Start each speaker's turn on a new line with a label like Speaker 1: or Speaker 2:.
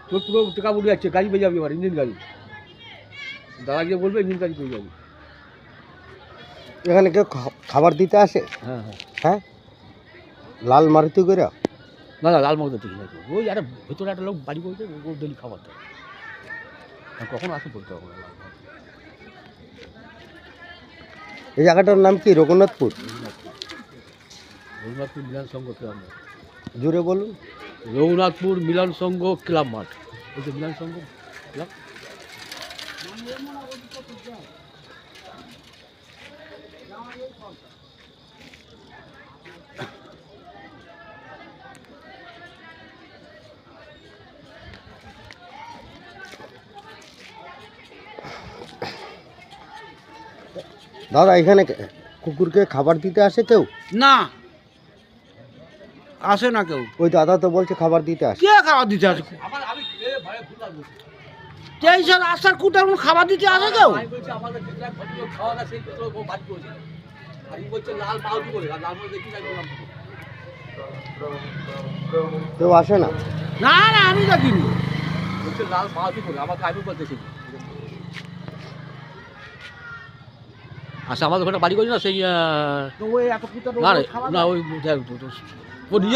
Speaker 1: তোর পুরো টাকা উঠে যাচ্ছে, গাড়ি পেয়ে যাবি, আমার ইঞ্জিন গাড়ি। দাদা গিয়ে বলবে ইঞ্জিন গাড়ি পেয়ে যাবি।
Speaker 2: এখানে কেউ খাবার দিতে আসে?
Speaker 1: হ্যাঁ হ্যাঁ।
Speaker 2: হ্যাঁ, লাল মারুতি করে?
Speaker 1: না না, লাল মগদের ঠিক আছে, ওই একটা ভেতরে একটা লোক বাড়ি বলছে ও ডেলি খাবার দেয়। কখনো আসে বলতে হবে না।
Speaker 2: এই জায়গাটার নাম কি? রঘুনাথপুর?
Speaker 1: রঘুনাথপুর মিলন সংঘ ক্লাব মাঠ।
Speaker 2: জুড়ে বলুন।
Speaker 1: রঘুনাথপুর মিলন সংঘ ক্লাব মাঠ। ওই যে মিলন সংঘ ক্লাব।
Speaker 2: দাদা, এখানে কুকুরকে খাবার দিতে আসে কেউ?
Speaker 3: না, আসে না কেউ।
Speaker 2: ওই দাদা তো বলছে খাবার দিতে আসে।
Speaker 3: কে খাবার দিতে আসে? তেইশের আসার কুটার খাবার দিতে আসে কেউ?
Speaker 2: কেউ আসে না?
Speaker 3: না না, আমি দেখিনি।
Speaker 1: লাল মাহাতি করে আমাকে আমি বলতেছি। আচ্ছা, আমাদের ওখানে বাড়ি করি না সেই
Speaker 3: তো ওই এত কুটার
Speaker 1: না
Speaker 3: খাবার
Speaker 1: না, ওই ও নিজে